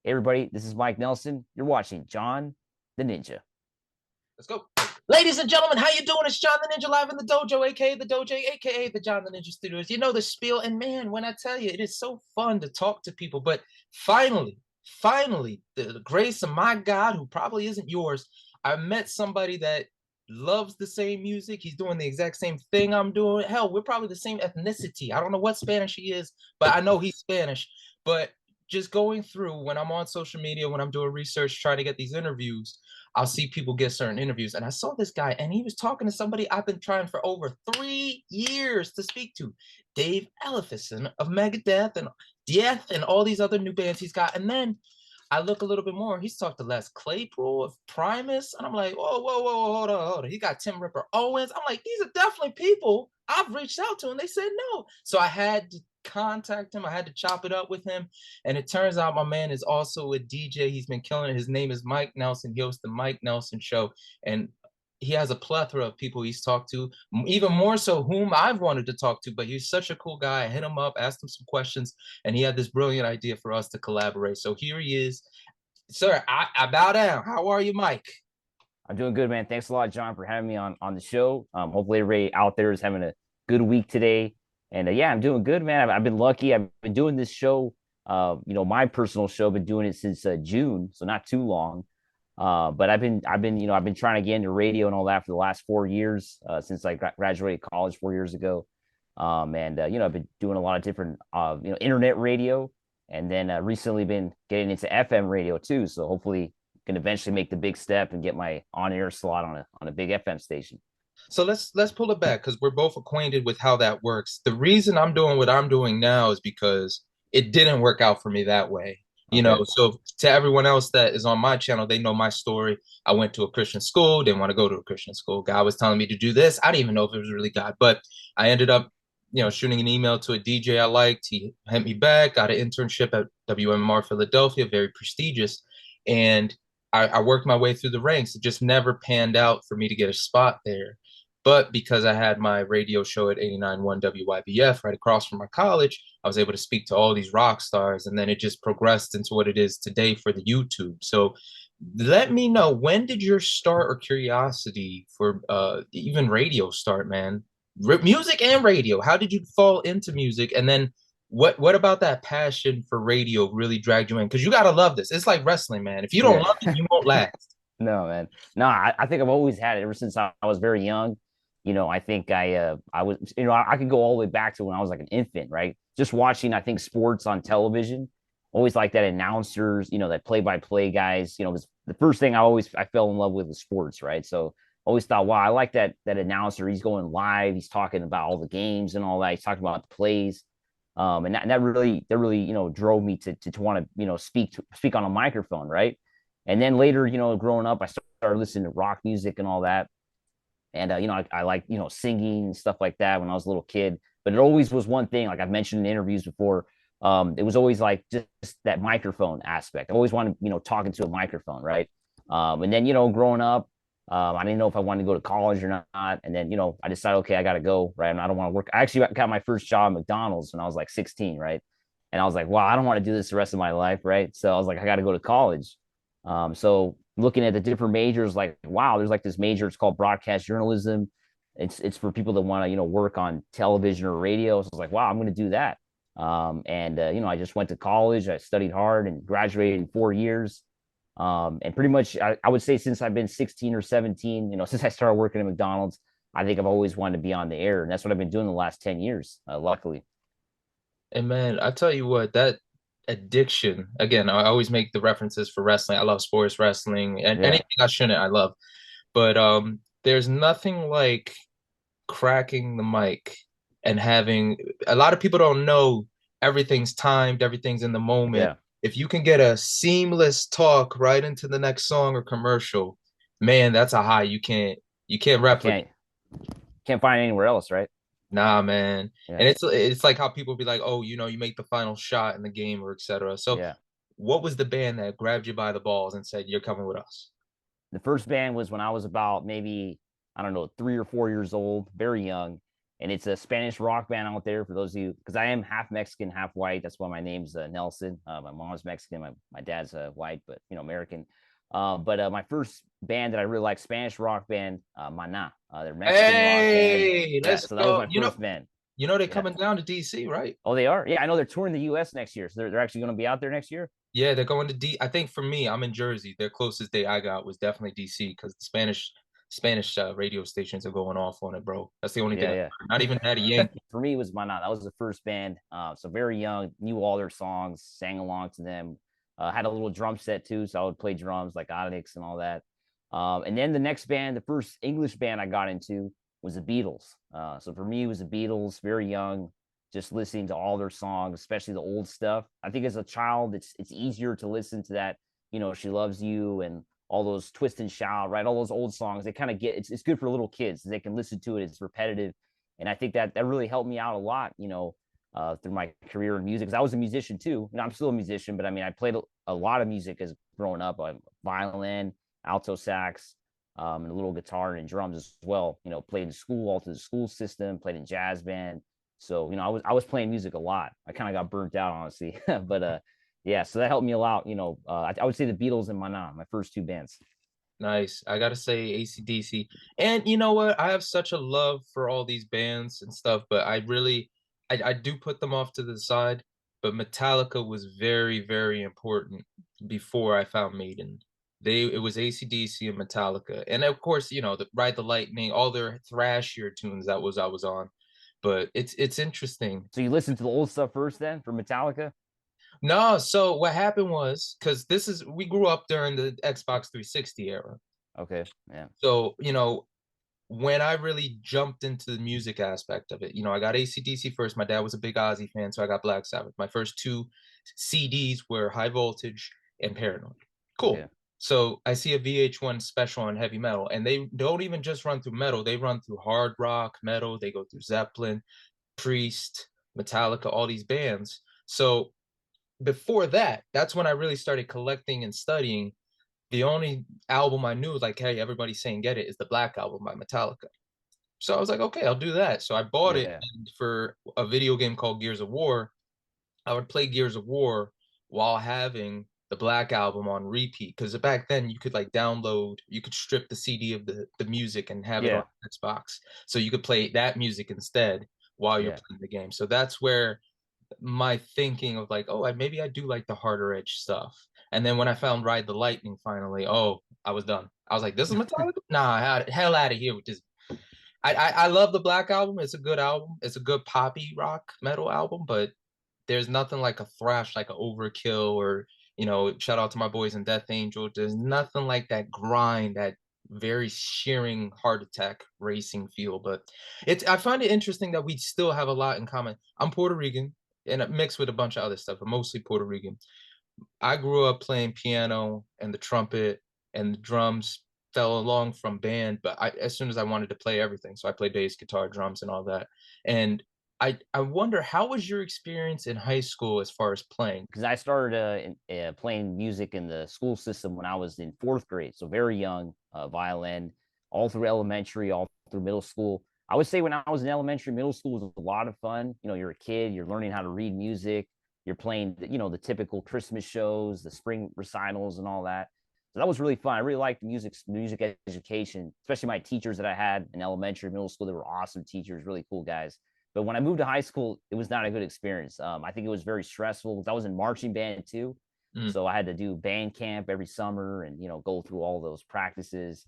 Hey everybody, this is Mike Nelson. You're watching John the Ninja. Let's go. Ladies and gentlemen, how you doing? It's John the Ninja live in the dojo, aka the dojo, aka the John the Ninja Studios. You know the spiel, and man, when I tell you, it is so fun to talk to people. But finally, the grace of my God, who probably isn't yours, I met somebody that loves the same music. He's doing the exact same thing I'm doing. Hell, we're probably the same ethnicity. I don't know what Spanish he is, but I know he's Spanish. But just going through when I'm on social media, when I'm doing research, trying to get these interviews, I'll see people get certain interviews. And I saw this guy, and he was talking to somebody I've been trying for over 3 years to speak to, Dave Ellefson of Megadeth and Death and all these other new bands he's got. And then I look a little bit more. He's talked to Les Claypool of Primus. And I'm like, whoa, hold on. He got Tim Ripper Owens. I'm like, these are definitely people I've reached out to, and they said no. So I had to contact him. I had to chop it up with him. And it turns out my man is also a DJ. He's been killing it. His name is Mike Nelson. He hosts the Mike Nelson Show. And he has a plethora of people he's talked to, even more so whom I've wanted to talk to, but he's such a cool guy. I hit him up, asked him some questions, and he had this brilliant idea for us to collaborate. So here he is. Sir, I bow down. How are you, Mike? I'm doing good, man. Thanks a lot, John, for having me on the show. Hopefully everybody out there is having a good week today. And yeah, I'm doing good, man. I've been lucky. I've been doing this show, my personal show, been doing it since June, so not too long. But I've been trying to get into radio and all that for the last 4 years, since I graduated college 4 years ago. I've been doing a lot of different, internet radio, and then recently been getting into FM radio too. So hopefully, can eventually make the big step and get my on-air slot on a big FM station. So let's pull it back because we're both acquainted with how that works. The reason I'm doing what I'm doing now is because it didn't work out for me that way. Okay. So to everyone else that is on my channel, they know my story. I went to a Christian school, didn't want to go to a Christian school. God was telling me to do this. I didn't even know if it was really God, but I ended up, shooting an email to a DJ I liked. He hit me back, got an internship at WMR Philadelphia, very prestigious. And I worked my way through the ranks. It just never panned out for me to get a spot there. But because I had my radio show at 89.1 WYBF right across from my college, I was able to speak to all these rock stars. And then it just progressed into what it is today for the YouTube. So let me know, when did your start or curiosity for even radio start, man? Music and radio. How did you fall into music? And then what about that passion for radio really dragged you in? Because you gotta love this. It's like wrestling, man. If you don't Yeah. love it, you won't last. No, man. No, I think I've always had it ever since I was very young. I think I was, I could go all the way back to when I was like an infant, right? Just watching, I think, sports on television. Always like that announcers, that play-by-play guys. Because the first thing I fell in love with was sports, right? So always thought, wow, I like that announcer. He's going live. He's talking about all the games and all that. He's talking about the plays. And that really drove me to want to speak on a microphone, right? And then later, growing up, I started listening to rock music and all that. And I like singing and stuff like that when I was a little kid. But it always was one thing, like I've mentioned in interviews before. It was always like just that microphone aspect. I always wanted talking to a microphone, right? And then growing up, I didn't know if I wanted to go to college or not. And then I decided, okay, I got to go, right? And I don't want to work. I actually got my first job at McDonald's when I was like 16, right? And I was like, wow, I don't want to do this the rest of my life, right? So I was like, I got to go to college. So looking at the different majors, like, wow, there's like this major, it's called broadcast journalism. It's for people that want to, work on television or radio. So I was like, wow, I'm going to do that. I just went to college, I studied hard and graduated in 4 years. And pretty much, I would say since I've been 16 or 17, since I started working at McDonald's, I think I've always wanted to be on the air. And that's what I've been doing the last 10 years, luckily. And man, I tell you what, that addiction, again, I always make the references for wrestling. I love sports wrestling and Yeah. anything I shouldn't, I love. But there's nothing like cracking the mic and having, a lot of people don't know, everything's timed, everything's in the moment. Yeah. If you can get a seamless talk right into the next song or commercial, man, that's a high you can't You replicate. can't find it anywhere else, right? Nah, man. Yeah. And it's like how people be like, oh, you make the final shot in the game or etc. So Yeah. what was the band that grabbed you by the balls and said, you're coming with us? The first band was when I was about maybe, I don't know, 3 or 4 years old, very young. and it's a Spanish rock band out there for those of you, because I am half Mexican, half white. That's why my name's Nelson. My mom's Mexican, my dad's white, but American. But my first band that I really like, Spanish rock band, Mana. They're Mexican rock band. Hey, Yeah, let's so that was go. my first band. They're Yeah. coming down to DC, right? Oh, they are. Yeah, I know they're touring the U.S. next year, so they're actually going to be out there next year. Yeah, they're going to D. I think for me, I'm in Jersey. Their closest day I got was definitely DC because the Spanish radio stations are going off on it, bro. That's the only thing. Yeah, Not even Daddy yeah. Yankee. For me, it was Mana. That was the first band. So very young, knew all their songs, sang along to them. Had a little drum set too, so I would play drums like Onyx and all that. And then the next band, the first English band I got into was the Beatles. So for me, it was the Beatles. Very young, just listening to all their songs, especially the old stuff. I think as a child, it's easier to listen to that. She loves you and all those twist and shout, right? All those old songs. They kind of get it's good for little kids. They can listen to it. It's repetitive, and I think that really helped me out a lot. Through my career in music, because I was a musician too. I'm still a musician, but I mean, I played a lot of music as growing up. Violin, alto sax, and a little guitar and drums as well. Played in school, all through the school system. Played in jazz band. So I was playing music a lot. I kind of got burnt out, honestly, but yeah. So that helped me a lot. I would say the Beatles and Mana, my first two bands. Nice. I gotta say AC/DC. And you know what? I have such a love for all these bands and stuff, but I do put them off to the side. But Metallica was very, very important before I found Maiden. It was AC/DC and Metallica. And of course, the Ride the Lightning, all their thrashier tunes I was on. But it's interesting. So you listened to the old stuff first, then, for Metallica? No, so what happened was because we grew up during the Xbox 360 era. Okay, yeah, So, when I really jumped into the music aspect of it, I got AC/DC first. My dad was a big Ozzy fan, so I got Black Sabbath. My first two CDs were High Voltage and Paranoid. okay, Cool. So I see a VH1 special on heavy metal, and they don't even just run through metal, they run through hard rock, metal, they go through Zeppelin, Priest, Metallica, all these bands. So before that, that's when I really started collecting and studying. The only album I knew, like, hey, everybody's saying get it, is the Black Album by Metallica. So I was like, okay, I'll do that. So I bought it, yeah, and for a video game called Gears of War, I would play Gears of War while having the Black Album on repeat. Because back then you could you could strip the CD of the music and have it on yeah, Xbox. So you could play that music instead while you're yeah. playing the game. So that's where my thinking of like, oh, maybe I do like the harder edge stuff. And then when I found Ride the Lightning finally, oh, I was done. I was like, this is Metallica? Nah, hell out of here with this. I love the Black Album. It's a good album. It's a good poppy rock metal album, but there's nothing like a thrash, like an Overkill, or shout out to my boys in Death Angel. There's nothing like that grind, that very shearing heart attack racing feel. But I find it interesting that we still have a lot in common. I'm Puerto Rican and mixed with a bunch of other stuff, but mostly Puerto Rican. I grew up playing piano and the trumpet and the drums fell along from band, but as soon as I wanted to play everything, so I played bass, guitar, drums, and all that. And I wonder, how was your experience in high school as far as playing? Because I started playing music in the school system when I was in fourth grade, so very young, violin, all through elementary, all through middle school. I would say when I was in elementary, middle school was a lot of fun. You're a kid, you're learning how to read music, you're playing, the typical Christmas shows, the spring recitals, and all that. So that was really fun. I really liked music education, especially my teachers that I had in elementary, middle school. They were awesome teachers, really cool guys. But when I moved to high school, it was not a good experience. I think it was very stressful because I was in marching band too. Mm. So I had to do band camp every summer and, go through all those practices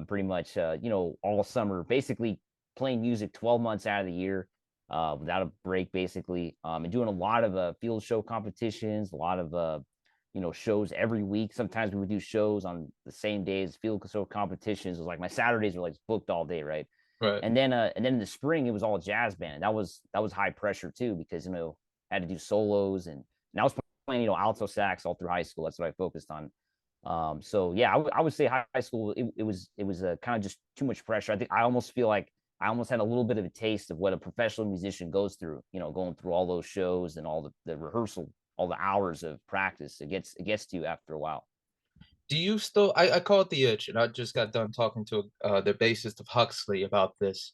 pretty much, all summer, basically playing music 12 months out of the year without a break, basically, and doing a lot of field show competitions, a lot of, shows every week. Sometimes we would do shows on the same day as field show competitions. It was like my Saturdays were like booked all day, right? Right. And then in the spring it was all jazz band. That was high pressure too because I had to do solos and I was playing alto sax all through high school. That's what I focused on. So yeah, I would say high school it was kind of just too much pressure. I think I almost feel like I almost had a little bit of a taste of what a professional musician goes through. Going through all those shows and all the rehearsal, all the hours of practice. It gets to you after a while. Do you still? I call it the itch, and I just got done talking to the bassist of Huxley about this.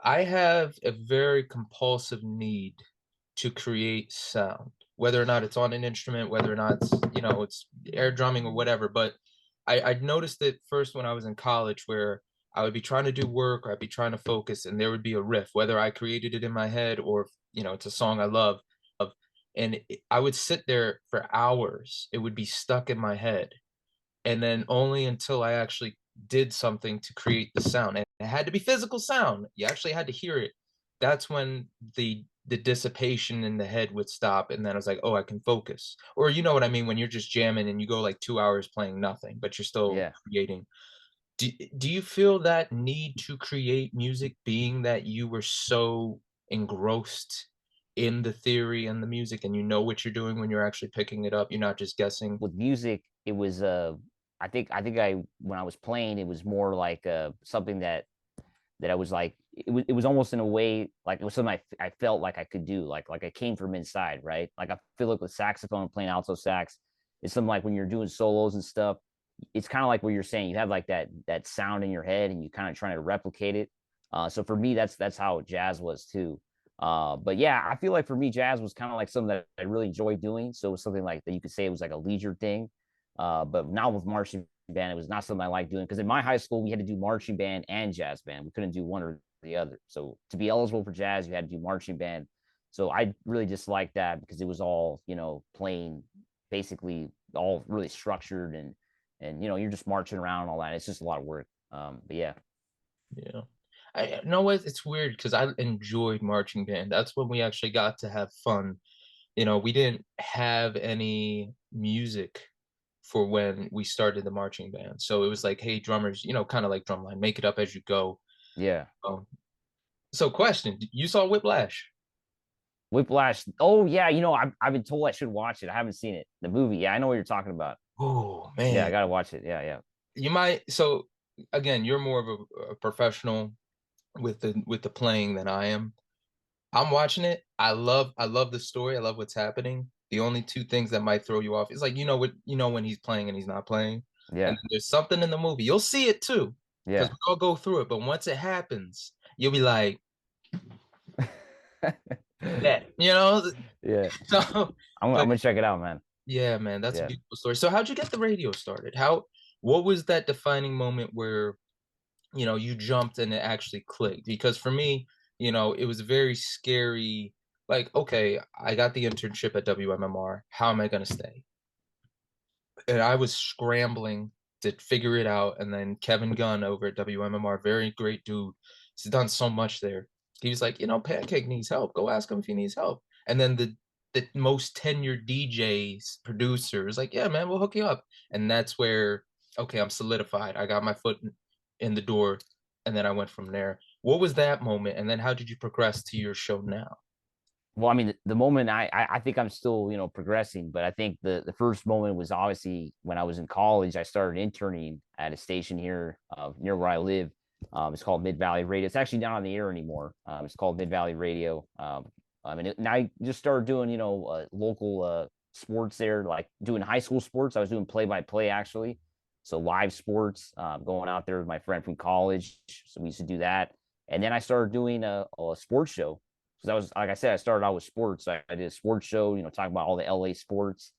I have a very compulsive need to create sound, whether or not it's on an instrument, whether or not it's, it's air drumming or whatever. But I noticed it first when I was in college, where I would be trying to do work or I'd be trying to focus, and there would be a riff, whether I created it in my head or, it's a song I love. And I would sit there for hours. It would be stuck in my head. And then only until I actually did something to create the sound, and it had to be physical sound. You actually had to hear it. That's when the dissipation in the head would stop, and then I was like, oh, I can focus. Or you know what I mean, when you're just jamming and you go like 2 hours playing nothing, but you're still Yeah. creating. Do you feel that need to create music, being that you were so engrossed in the theory and the music, and you know what you're doing when you're actually picking it up? You're not just guessing. With music, it was I think I when I was playing, it was more like something that I was like it was almost in a way like it was something I felt like I could do, like I came from inside, right? Like I feel like with saxophone, playing alto sax, it's something like when you're doing solos and stuff, it's kind of like what you're saying. You have like that sound in your head, and you kind of trying to replicate it. So for me, that's how jazz was too. But yeah, I feel like for me, jazz was kind of like something that I really enjoyed doing. So it was something like that you could say it was like a leisure thing. But now with marching band, it was not something I liked doing because in my high school we had to do marching band and jazz band. We couldn't do one or the other. So to be eligible for jazz, you had to do marching band. So I really disliked that because it was all playing basically all really structured and you're just marching around and all that. It's just a lot of work. But yeah. Yeah. I know it's weird because I enjoyed marching band. That's when we actually got to have fun. We didn't have any music for when we started the marching band. So it was like, hey, drummers, kind of like drumline, make it up as you go. Yeah. Um, so question, you saw Whiplash? Whiplash. Oh yeah, I've been told I should watch it. I haven't seen it. The movie. Yeah, I know what you're talking about. Oh Yeah, I man. gotta watch it. Yeah, yeah. You might, so again, you're more of a professional with the playing than I am. I'm watching it. I love the story. I love what's happening. The only two things that might throw you off is like when he's playing and he's not playing. And Yeah. then there's something in the movie. You'll see it too, because Yeah. we all go through it. But once it happens, you'll be like, that, Yeah. So, I'm but gonna check it out, man. yeah, man, that's a Yeah. beautiful story. So how'd you get the radio started? What was that defining moment where you jumped and it actually clicked? Because for me, it was very scary. Like, okay, I got the internship at WMMR. How am I going to stay? And I was scrambling to figure it out. And then Kevin Gunn over at WMMR, very great dude. He's done so much there. He was like, Pancake needs help. Go ask him if he needs help. And then the most tenured DJs, producers, like, yeah, man, we'll hook you up. And that's where, okay, I'm solidified. I got my foot in the door, and then I went from there. What was that moment? And then how did you progress to your show now? Well, I mean, the moment I think I'm still progressing, but I think the first moment was obviously when I was in college. I started interning at a station here near where I live. It's called Mid Valley Radio. It's actually not on the air anymore. It's called Mid Valley Radio. And I just started doing local sports there, like doing high school sports. I was doing play by play actually, so live sports. Going out there with my friend from college, so we used to do that. And then I started doing a sports show because I was like I said, I started out with sports. I did a sports show, talking about all the LA sports,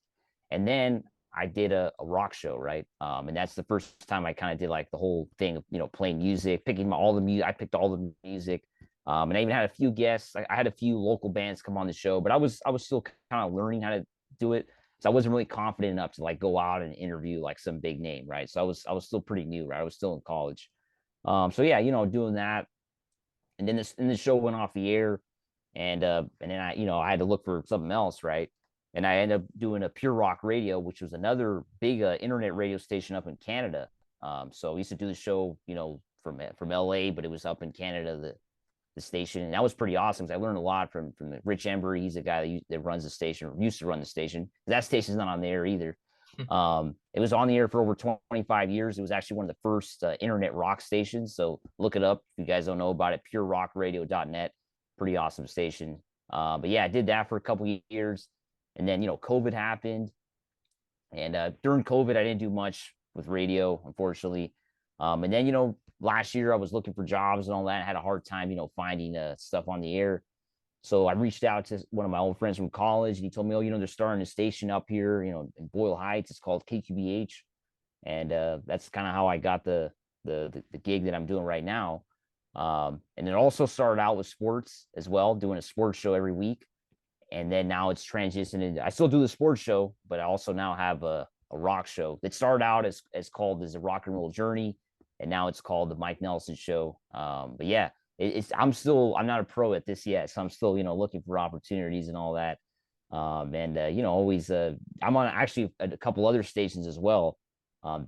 and then I did a rock show, right? And that's the first time I kind of did like the whole thing of playing music, picking all the music. I picked all the music, and I even had a few guests. I had a few local bands come on the show, but I was still kind of learning how to do it. So I wasn't really confident enough to like go out and interview like some big name, right? So I was still pretty new, right? I was still in college. So yeah, doing that, and then the show went off the air, and then I had to look for something else, right? And I ended up doing a Pure Rock Radio, which was another big internet radio station up in Canada. So we used to do the show, from LA, but it was up in Canada, the station, and that was pretty awesome because I learned a lot from Rich Embry. He's the guy that runs the station, or used to run the station. That station's not on the air either. It was on the air for over 25 years. It was actually one of the first internet rock stations. So look it up if you guys don't know about it. PureRockRadio.net. Pretty awesome station. But yeah, I did that for a couple of years, and then COVID happened, and during COVID, I didn't do much with radio, unfortunately. And then last year I was looking for jobs and all that. I had a hard time, finding stuff on the air. So I reached out to one of my old friends from college, and he told me, oh, they're starting a station up here, in Boyle Heights. It's called KQBH, and that's kind of how I got the gig that I'm doing right now. And it also started out with sports as well, doing a sports show every week, and then now it's transitioned into, I still do the sports show, but I also now have a rock show that started out as called as a rock and roll journey, and now it's called the Mike Nelson Show. But yeah, I'm not a pro at this yet, so I'm still looking for opportunities and all that. And always I'm on actually a couple other stations as well,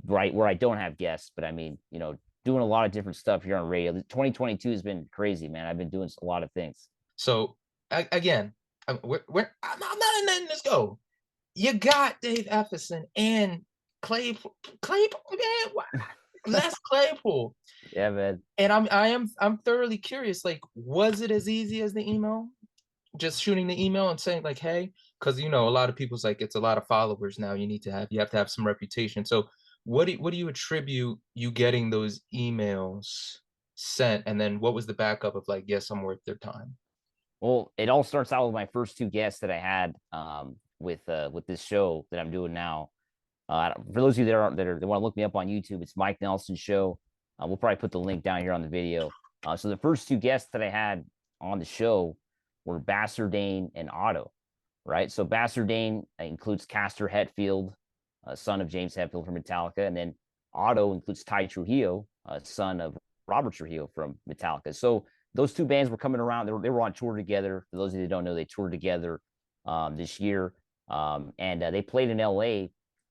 right, where I don't have guests, but I mean, doing a lot of different stuff here on radio. 2022 has been crazy, man. I've been doing a lot of things. So again, I'm not in letting this go. You got Dave Ellefson and Claypool, man, Les Claypool. Yeah, man. And I'm thoroughly curious. Like, was it as easy as the email? Just shooting the email and saying like, hey, because a lot of people's like, it's a lot of followers now. You have to have some reputation. So what do you attribute you getting those emails sent, and then what was the backup of like, yes, I'm worth their time? Well, it all starts out with my first two guests that I had with this show that I'm doing now. For those of you that want to look me up on YouTube, it's Mike Nelson Show. We'll probably put the link down here on the video. So the first two guests that I had on the show were Bastardane and Otto, right? So Bastardane includes Castor Hetfield, son of James Hetfield from Metallica, and then Otto includes Ty Trujillo, son of Robert Trujillo from Metallica. So those two bands were coming around. They were on tour together. For those of you that don't know, they toured together this year, and they played in LA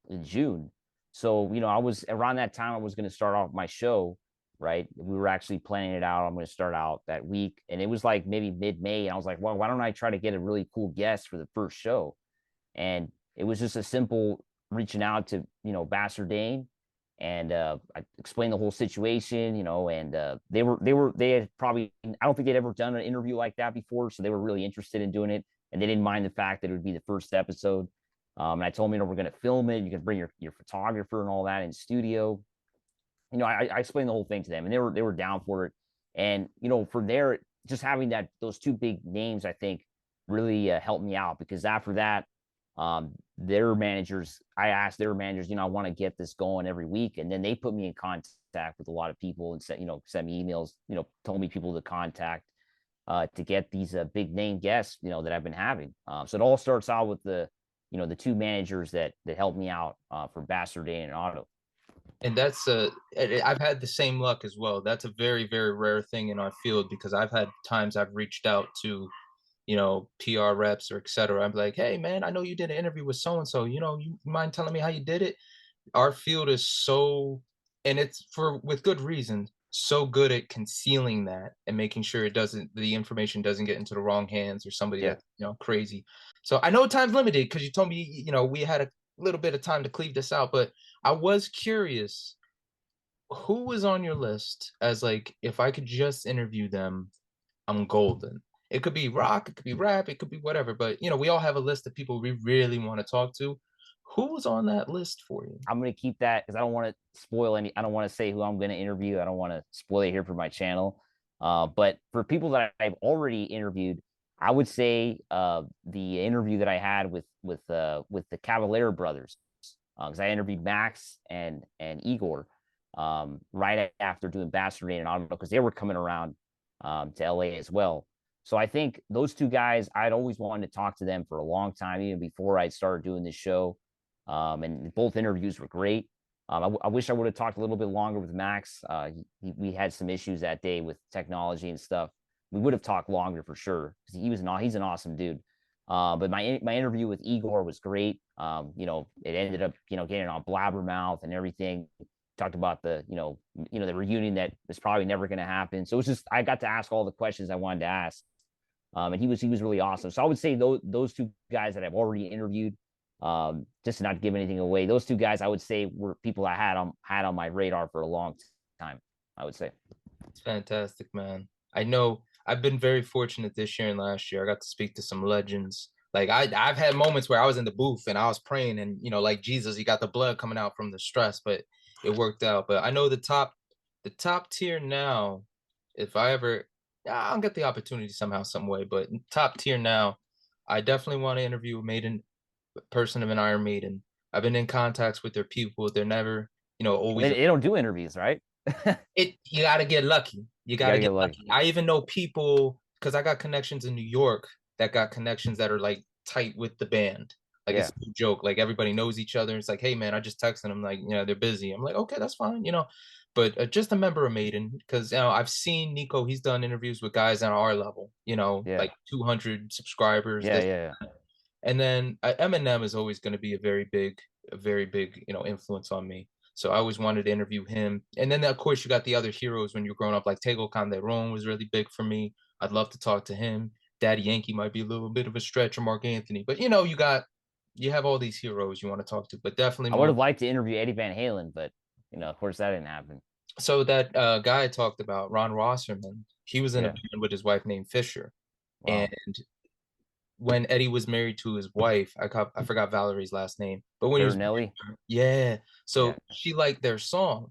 in June. So I was around that time. I was going to start off my show. Right, we were actually planning it out. I'm going to start out that week, and it was like maybe mid-May. And I was like, well, why don't I try to get a really cool guest for the first show? And it was just a simple reaching out to Bastardane, and I explained the whole situation, and they had probably, I don't think they'd ever done an interview like that before, so they were really interested in doing it, and they didn't mind the fact that it would be the first episode. And I told them, we're going to film it. You can bring your photographer and all that in studio. I explained the whole thing to them, and they were down for it. And for there, just having those two big names, I think really helped me out, because after that, their managers, I asked their managers, I want to get this going every week, and then they put me in contact with a lot of people and sent me emails, told me people to contact to get these big name guests, that I've been having. So it all starts out with the two managers that helped me out for Bastardane and Otto. And that's I've had the same luck as well. That's a very, very rare thing in our field, because I've had times I've reached out to, PR reps or etc. I'm like, hey man, I know you did an interview with so and so. You mind telling me how you did it? Our field is so, and it's with good reason, so good at concealing that and making sure the information doesn't get into the wrong hands or somebody Yeah. that's crazy. So I know time's limited, because you told me we had a little bit of time to cleave this out, but I was curious, who was on your list as like, if I could just interview them, I'm golden. It could be rock, it could be rap, it could be whatever, but we all have a list of people we really want to talk to. Who was on that list for you? I'm going to keep that because I don't want to spoil I don't want to say who I'm going to interview. I don't want to spoil it here for my channel. But for people that I've already interviewed, I would say the interview that I had with the Cavalier brothers, because I interviewed Max and Igor right after doing Bastardane and Auto, because they were coming around to LA as well. So I think those two guys, I'd always wanted to talk to them for a long time, even before I started doing this show. And both interviews were great. I wish I would have talked a little bit longer with Max. We had some issues that day with technology and stuff. We would have talked longer for sure, because he's an awesome dude. But my interview with Igor was great. It ended up getting on Blabbermouth and everything. Talked about the the reunion that is probably never going to happen. So it was just, I got to ask all the questions I wanted to ask. And he was really awesome. So I would say those two guys that I've already interviewed, just to not give anything away, those two guys I would say were people I had on my radar for a long time, I would say. It's fantastic, man. I know I've been very fortunate this year and last year. I got to speak to some legends. Like I've had moments where I was in the booth and I was praying, and like Jesus, he got the blood coming out from the stress, but it worked out. But I know the top the top tier now, if I ever, I'll get the opportunity somehow, some way, but top tier now, I definitely want to interview a Maiden, a person of an Iron Maiden. I've been in contacts with their people. They're never, always They don't do interviews, right? it. You got to get lucky. You You got to gotta get get lucky. lucky. I even know people because I got connections in New York that got connections that are like tight with the band. Like it's Yeah. no joke. Like everybody knows each other. It's like, hey man, I just texted them. Like, they're busy. I'm like, okay, that's fine. But just a member of Maiden because I've seen Nico. He's done interviews with guys on our level. Yeah. Like 200 subscribers. Yeah. This Yeah. and then Eminem is always going to be a very big, influence on me. So I always wanted to interview him. And then of course you got the other heroes when you're growing up, like Tego Calderon was really big for me. I'd love to talk to him. Daddy Yankee might be a little bit of a stretch, or Mark Anthony, but you have all these heroes you want to talk to, but definitely I would more. have liked to interview Eddie Van Halen, but of course that didn't happen. So that guy I talked about, Ron Rosserman, he was in a Yeah. band with his wife named Fisher. And Wow. when Eddie was married to his wife, I forgot Valerie's last name, but when he was Bertinelli. yeah, so Yeah. she liked their song,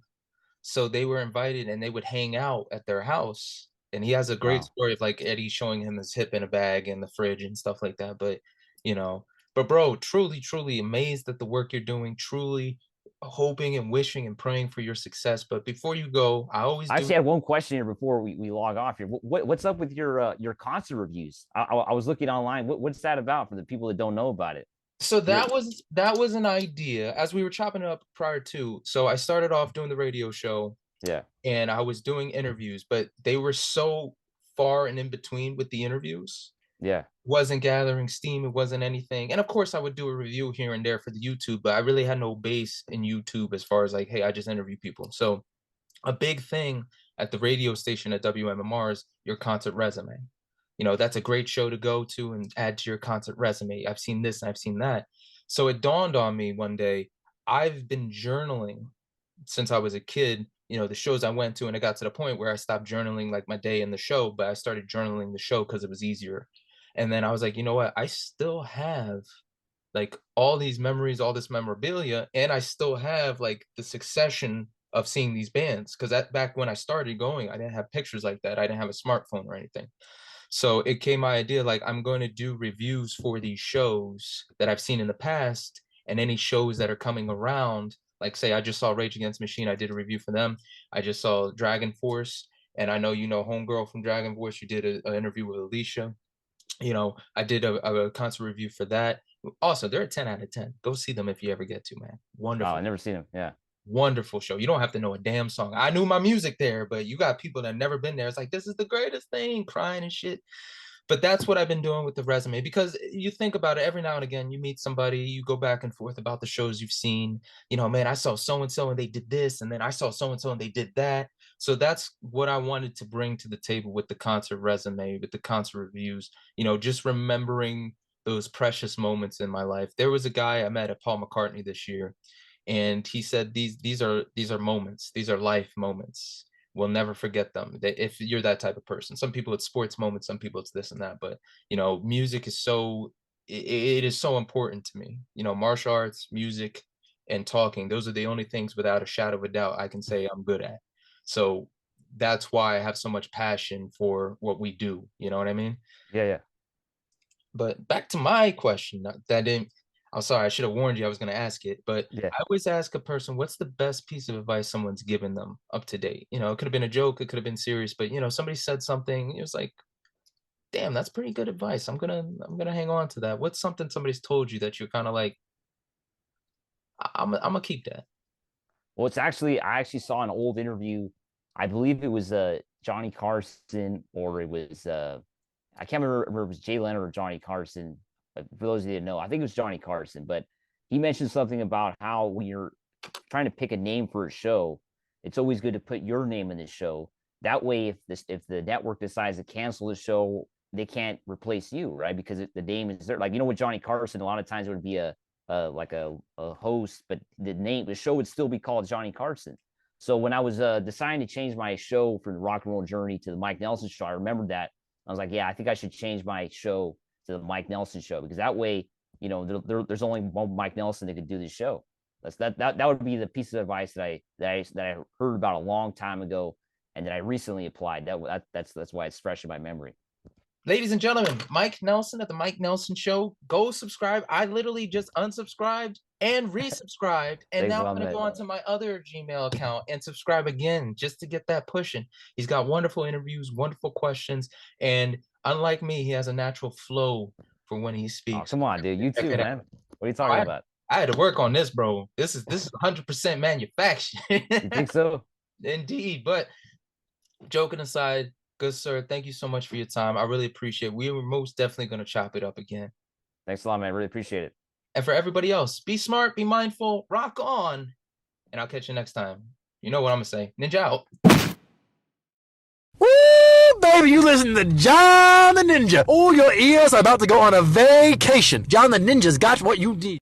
so they were invited and they would hang out at their house. And he has a great Wow. story of like Eddie showing him his hip in a bag in the fridge and stuff like that. But you know, but bro, truly, truly amazed at the work you're doing. Truly hoping and wishing and praying for your success. But before you go, I always I do. actually had one question here before we log off here. What's up with your concert reviews? I was looking online. What's that about for the people that don't know about it? So You're that was an idea as we were chopping it up prior to. So I started off doing the radio show yeah, and I was doing interviews, but they were so far and in between with the interviews. yeah. Wasn't gathering steam, it wasn't anything. And of course I would do a review here and there for the YouTube, but I really had no base in YouTube as far as like, hey, I just interview people. So a big thing at the radio station at WMMR is your concert resume. That's a great show to go to and add to your concert resume. I've seen this and I've seen that. So it dawned on me one day, I've been journaling since I was a kid, the shows I went to, and it got to the point where I stopped journaling like my day in the show, but I started journaling the show because it was easier. And then I was like, you know what? I still have like all these memories, all this memorabilia, and I still have like the succession of seeing these bands. Because that back when I started going, I didn't have pictures like that. I didn't have a smartphone or anything. So it came my idea like I'm going to do reviews for these shows that I've seen in the past and any shows that are coming around. Like say I just saw Rage Against Machine, I did a review for them. I just saw Dragon Force, and I know Homegirl from Dragon Force. You did an interview with Alicia. I did a concert review for that. Also, they're a 10 out of 10. Go see them if you ever get to, man. Oh, Wonderful, I never seen him. Yeah, wonderful show. You don't have to know a damn song. I knew my music there, but you got people that never been there. It's like, this is the greatest thing, crying and shit. But that's what I've been doing with the resume because you think about it every now and again, you meet somebody, you go back and forth about the shows you've seen. Man, I saw so and so and they did this, and then I saw so and so and they did that. So that's what I wanted to bring to the table with the concert resume, with the concert reviews, just remembering those precious moments in my life. There was a guy I met at Paul McCartney this year, and he said these are moments, these are life moments. We'll never forget them. If you're that type of person, some people it's sports moments, some people it's this and that. But music is it is so important to me. Martial arts, music, and talking. Those are the only things without a shadow of a doubt I can say I'm good at. So that's why I have so much passion for what we do. You know what I mean? yeah, yeah, But back to my question, that didn't. I'm sorry, I should have warned you I was going to ask it. But yeah. I always ask a person, what's the best piece of advice someone's given them up to date? It could have been a joke, it could have been serious, but somebody said something. It was like, damn, that's pretty good advice. I'm gonna hang on to that. What's something somebody's told you that you're kind of like, I'm gonna keep that. Well, I actually saw an old interview. I believe it was Johnny Carson or it was I can't remember if it was Jay Leonard or Johnny Carson. For those of you that know, I think it was Johnny Carson, but he mentioned something about how when you're trying to pick a name for a show, it's always good to put your name in the show. That way, if the network decides to cancel the show, they can't replace you, right? Because the name is there. Like with Johnny Carson, a lot of times it would be like a host, but the show would still be called Johnny Carson. So when I was deciding to change my show from the Rock and Roll Journey to the Mike Nelson Show, I remembered that I was like, yeah, I think I should change my show to the Mike Nelson Show because that way, there's only one Mike Nelson that could do this show. That would be the piece of advice that I heard about a long time ago, and that I recently applied. That's why it's fresh in my memory. Ladies and gentlemen, Mike Nelson at the Mike Nelson Show. Go subscribe. I literally just unsubscribed and resubscribed, and Thanks now a I'm lot, going to man. go onto my other Gmail account and subscribe again just to get that pushing. He's got wonderful interviews, wonderful questions, and unlike me, he has a natural flow for when he Oh, speaks. come on, dude. You Check too, it out. man. What are you talking about? I had to work on this, bro. This is 100% manufactured. You think so? Indeed, but joking aside, good sir, thank you so much for your time. I really appreciate it. We were most definitely going to chop it up again. Thanks a lot, man. I really appreciate it. And for everybody else, be smart, be mindful, rock on, and I'll catch you next time. You know what I'm going to say. Ninja out. Woo, baby, you listen to John the Ninja. All your ears are about to go on a vacation. John the Ninja's got what you need.